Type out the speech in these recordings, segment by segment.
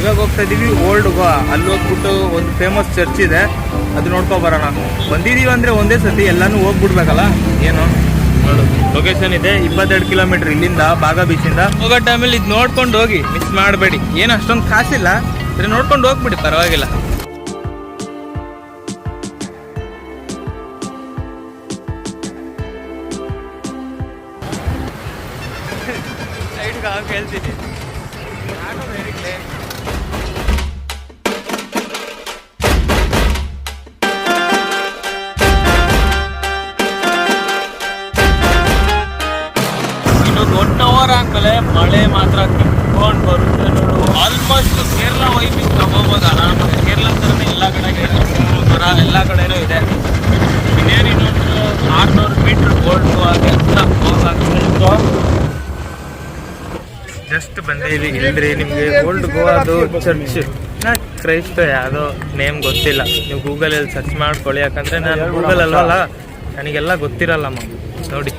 ಇವಾಗ ಹೋಗ್ತಾ ಇದೀವಿ ಓಲ್ಡ್ ಗೋವಾ. ಅಲ್ಲಿ ಹೋಗ್ಬಿಟ್ಟು ಒಂದು ಫೇಮಸ್ ಚರ್ಚ್ ಇದೆ, ಅದು ನೋಡ್ಕೊ ಬರೋಣ. ಬಂದಿದೀವಿ ಅಂದ್ರೆ ಒಂದೇ ಸತಿ ಎಲ್ಲಾನು ಹೋಗ್ಬಿಡ್ಬೇಕಲ್ಲ. ಏನು ನೋಡು, ಲೊಕೇಶನ್ ಇದೆ 22 ಕಿಲೋಮೀಟರ್ ಇಲ್ಲಿಂದ, ಬಾಗಾ ಬೀಚಿಂದ. ಹೋಗೋ ಟೈಮಲ್ಲಿ ಇದು ನೋಡ್ಕೊಂಡು ಹೋಗಿ, ಮಿಸ್ ಮಾಡಬೇಡಿ. ಏನು ಅಷ್ಟೊಂದು ಕಾಸಿಲ್ಲ, ಸರಿ ನೋಡ್ಕೊಂಡು ಹೋಗ್ಬಿಡಿ, ಪರವಾಗಿಲ್ಲ. ಹೇಳ್ತೀನಿ ಇನ್ನೊಂದು 1 ಅವರ್ ಆದ್ಮೇಲೆ ಮಳೆ ಮಾತ್ರ ಕಿತ್ಕೊಂಡು ಬರುತ್ತೆ ನೋಡು. ಆಲ್ಮೋಸ್ಟ್ ಕೇರಳ ವೈಬಿಂಗ್ ತಗೋಬೋದು ಆರಾಮಾಗಿ. ಕೇರಳ ಥರನೇ ಎಲ್ಲ ಕಡೆಗೆ ಥರ ಎಲ್ಲ ಕಡೆನೂ ಇದೆ. ಇನ್ನೇನು ಇನ್ನೊಂದು 600 ಮೀಟ್ರ್ ಓಲ್ಡು ಹಾಗೆ ಅಂತ ಹೋಗೋ ಜಸ್ಟ್ ಬಂದಿದ್ದೀವಿ. ಇಲ್ರಿ ನಿಮಗೆ ಓಲ್ಡ್ ಗೋವಾದು ಚರ್ಚ್ ಕ್ರೈಸ್ತ ಯಾವುದೋ ನೇಮ್ ಗೊತ್ತಿಲ್ಲ, ನೀವು ಗೂಗಲಲ್ಲಿ ಸರ್ಚ್ ಮಾಡ್ಕೊಳ್ಳಿ. ಯಾಕಂದರೆ ನಾನು ಗೂಗಲ್ ಅಲ್ವಲ್ಲ, ನನಗೆಲ್ಲ ಗೊತ್ತಿರಲ್ಲಮ್ಮ. ನೋಡಿ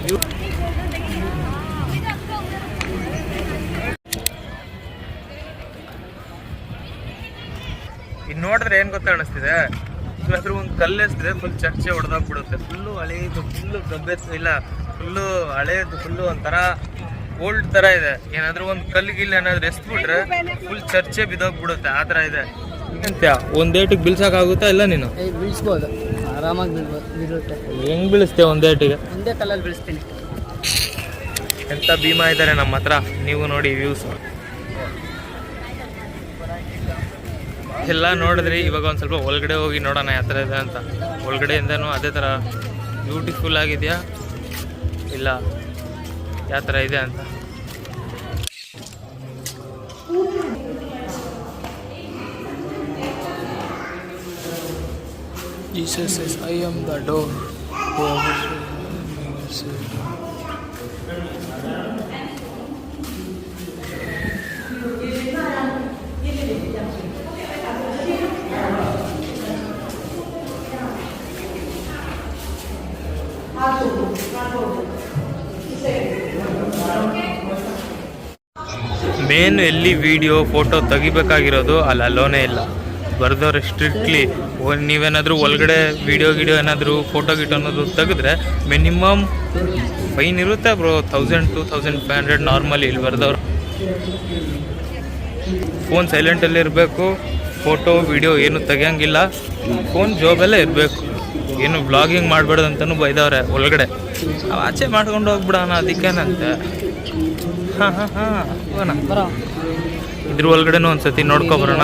ಇನ್ನು ನೋಡಿದ್ರೆ ಏನು ಗೊತ್ತಾ ಅನಿಸ್ತಿದೆ, ಇಲ್ಲಾದ್ರೂ ಒಂದು ಕಲ್ಲು ಎಸ್ತಿದೆ ಫುಲ್ ಚರ್ಚೆ ಹೊಡೆದೋಗ್ಬಿಡುತ್ತೆ. ಫುಲ್ಲು ಹಳೇದು, ಫುಲ್ಲು ಗಬ್ಬೆಸ್ ಇಲ್ಲ, ಫುಲ್ಲು ಹಳೇದು, ಫುಲ್ಲು ಒಂಥರ ಓಲ್ಡ್ ಥರ ಇದೆ. ಏನಾದರೂ ಒಂದು ಕಲ್ಲಿಗಿಲ್ಲ ಏನಾದರೂ ಎಸ್ಬಿಟ್ರೆ ಫುಲ್ ಚರ್ಚೆ ಬಿದ್ದೋಗ್ಬಿಡುತ್ತೆ, ಆ ಥರ ಇದೆ. ಎಂತ ಒಂದೇಟಿಗೆ ಬೀಳ್ಸೋಕ್ಕಾಗುತ್ತಾ ಇಲ್ಲ? ನೀನು ಬೀಳ್ಸ್ಬೋದು, ಆರಾಮಾಗಿ ಬೀಳುತ್ತೆ. ಹೆಂಗೆ ಬೀಳಿಸ್ತೆ ಒಂದೇಟಿಗೆ? ಒಂದೇ ಕಲ್ಲಲ್ಲಿ ಬೀಳಿಸ್ತೀನಿ. ಎಂಥ ಭೀಮಾ ಇದ್ದಾರೆ ನಮ್ಮ ಹತ್ರ, ನೀವು ನೋಡಿ ವ್ಯೂಸ್ ಎಲ್ಲ ನೋಡಿದ್ರಿ. ಇವಾಗ ಒಂದು ಸ್ವಲ್ಪ ಒಳಗಡೆ ಹೋಗಿ ನೋಡೋಣ ಯಾವ ಥರ ಇದೆ ಅಂತ. ಒಳಗಡೆಯಿಂದನೂ ಅದೇ ಥರ ಬ್ಯೂಟಿಫುಲ್ ಆಗಿದೆಯಾ ಇಲ್ಲ ಯಾವ ಥರ ಇದೆ ಅಂತ. Jesus says, I am the door. Main ಎಲ್ಲಿ ವಿಡಿಯೋ ಫೋಟೋ ತೆಗಿಬೇಕಾಗಿರೋದು ಅಲ್ಲಿ ಅಲ್ಲೋನೇ ಇಲ್ಲ. ಬರ್ದವ್ರೆ ಸ್ಟ್ರಿಕ್ಟ್ಲಿ, ನೀವೇನಾದರೂ ಒಳಗಡೆ ವಿಡಿಯೋ ಏನಾದರೂ ಫೋಟೋ ಗಿಟೋ ಅನ್ನೋದು ತೆಗೆದ್ರೆ ಮಿನಿಮಮ್ ಫೈನ್ ಇರುತ್ತೆ ಬ್ರೋ. 1000 to 2500 ನಾರ್ಮಲಿ ಇಲ್ಲಿ ಬರ್ದವ್ರು. ಫೋನ್ ಸೈಲೆಂಟಲ್ಲಿ ಇರಬೇಕು, ಫೋಟೋ ವಿಡಿಯೋ ಏನು ತೆಗಿಯೋಂಗಿಲ್ಲ, ಫೋನ್ ಜೋಬಲ್ಲೇ ಇರಬೇಕು. ಏನು ಬ್ಲಾಗಿಂಗ್ ಮಾಡಬೇಡ್ದು ಅಂತಲೂ ಬೈದವ್ರೆ ಒಳಗಡೆ. ಆಚೆ ಮಾಡ್ಕೊಂಡು ಹೋಗ್ಬಿಡೋಣ, ಅದಕ್ಕೇನಂತೆ. ಇದ್ರ ಒಳಗಡೆನೂ ಒಂದ್ಸತಿ ನೋಡ್ಕೊಬರೋಣ.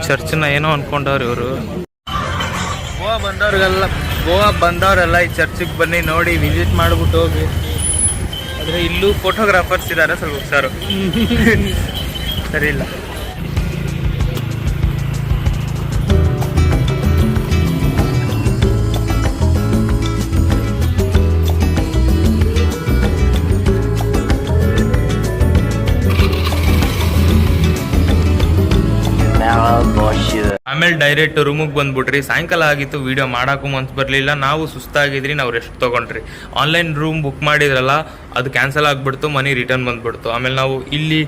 ಚರ್ಚ್ನ ಏನೋ ಅನ್ಕೊಂಡವ್ರು ಇವರು. ಗೋವಾ ಬಂದವರೆಲ್ಲ ಈ ಚರ್ಚಿಗೆ ಬನ್ನಿ, ನೋಡಿ, ವಿಸಿಟ್ ಮಾಡ್ಬಿಟ್ಟು ಹೋಗಿ. ಆದರೆ ಇಲ್ಲೂ ಫೋಟೋಗ್ರಾಫರ್ಸ್ ಇದ್ದಾರೆ, ಸ್ವಲ್ಪ ಹುಷಾರು. ಸರಿ ಇಲ್ಲ. ಆಮೇಲೆ ಡೈರೆಕ್ಟ್ ರೂಮಿಗೆ ಬಂದ್ಬಿಟ್ರಿ. ಸಾಯಂಕಾಲ ಆಗಿತ್ತು, ವೀಡಿಯೋ ಮಾಡೋಕ್ಕೂ ಮನ್ಸು ಬರಲಿಲ್ಲ. ನಾವು ಸುಸ್ತಾಗಿದ್ರಿ, ನಾವು ರೆಸ್ಟ್ ತೊಗೊಂಡ್ರಿ. ಆನ್ಲೈನ್ ರೂಮ್ ಬುಕ್ ಮಾಡಿದ್ರಲ್ಲ, ಅದು ಕ್ಯಾನ್ಸಲ್ ಆಗಿಬಿಡ್ತು, ಮನಿ ರಿಟರ್ನ್ ಬಂದ್ಬಿಡ್ತು. ಆಮೇಲೆ ನಾವು ಇಲ್ಲಿ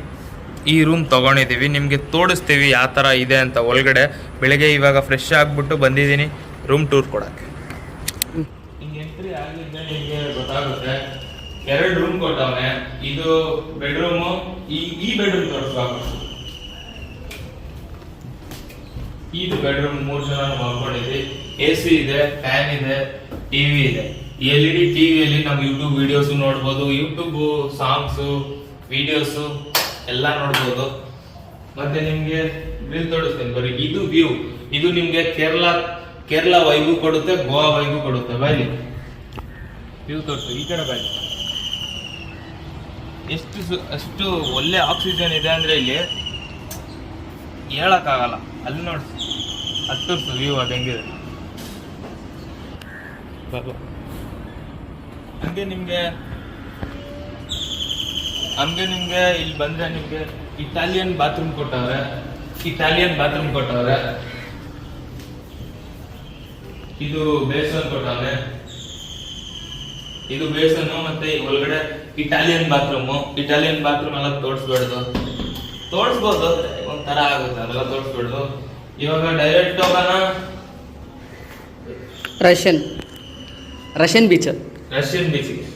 ಈ ರೂಮ್ ತೊಗೊಂಡಿದ್ದೀವಿ, ನಿಮಗೆ ತೋರಿಸ್ತೀವಿ ಯಾವ ಥರ ಇದೆ ಅಂತ ಒಳಗಡೆ. ಬೆಳಗ್ಗೆ ಇವಾಗ ಫ್ರೆಶ್ ಆಗಿಬಿಟ್ಟು ಬಂದಿದ್ದೀನಿ ರೂಮ್ ಟೂರ್ ಕೊಡೋಕ್ಕೆ. ಹಿಂಗೆ ಎಂಟ್ರಿ ಆಗಿದ್ದೆ ನಿಮಗೆ ಗೊತ್ತಾಗುತ್ತೆ. 2 ರೂಮ್ ಕೊಟ್ಟವನೆ. ಇದು ಬೆಡ್ರೂಮು. ಈ ಬೆಡ್ರೂಮ್ ತೋರಿಸ್ಬೇಕು. ಇದು ಬೆಡ್ರೂಮ್, 3 ಜನ ಮಲ್ಕೊಂಡಿದ್ವಿ. AC ಇದೆ, ಫ್ಯಾನ್ ಇದೆ, ಟಿವಿ ಇದೆ. LED ಟಿವಿಯಲ್ಲಿ ನಾವು ಯೂಟ್ಯೂಬ್ ವಿಡಿಯೋಸ್ ನೋಡ್ಬೋದು. ಯೂಟ್ಯೂಬ್ ಸಾಂಗ್ಸು, ವಿಡಿಯೋಸು ಎಲ್ಲ ನೋಡ್ಬೋದು. ಮತ್ತೆ ನಿಮ್ಗೆ ಬಿಲ್ ತೋರಿಸ್ತೇನೆ ಬರೀ. ಇದು ವ್ಯೂ, ಇದು ನಿಮ್ಗೆ ಕೇರಳ ವೈಬು ಕೊಡುತ್ತೆ, ಗೋವಾ ವೈಬು ಕೊಡುತ್ತೆ. ಬೈಲಿ ವ್ಯೂ ತೋರಿಸ್ತು, ಈ ಕಡೆ ಬೈಲಿ. ಅಷ್ಟು ಒಳ್ಳೆ ಆಕ್ಸಿಜನ್ ಇದೆ ಅಂದ್ರೆ ಇಲ್ಲಿ ಹೇಳಕ್ಕಾಗಲ್ಲ. ಅಲ್ಲಿ ನೋಡಿ, ಅಷ್ಟು ವ್ಯೂ ಅದು ಹೆಂಗಿದೆ. ಹಂಗೆ ನಿಮ್ಗೆ ಇಲ್ಲಿ ಬಂದ್ರೆ ನಿಮ್ಗೆ ಇಟಾಲಿಯನ್ ಬಾತ್ರೂಮ್ ಕೊಟ್ಟವ್ರೆ. ಇದು ಬೇಸನ್ ಕೊಟ್ಟವ್ರೆ. ಇದು ಬೇಸನ್ನು ಮತ್ತೆ ಒಳಗಡೆ ಇಟಾಲಿಯನ್ ಬಾತ್ರೂಮ್ ಎಲ್ಲ ತೋರಿಸ್ಬಾರ್ದು. ತೋರಿಸ್ಬೋದು ಒಂಥರ ಆಗುತ್ತೆ ಅದೆಲ್ಲ ತೋರಿಸ್ಬಿಡ್ದು. ಇವಾಗ ಡೈರೆಕ್ಟ್ ಹೋಗೋಣ ರಷ್ಯನ್ ಬೀಚ್. ರಷ್ಯನ್ ಬೀಚಿಗೆ.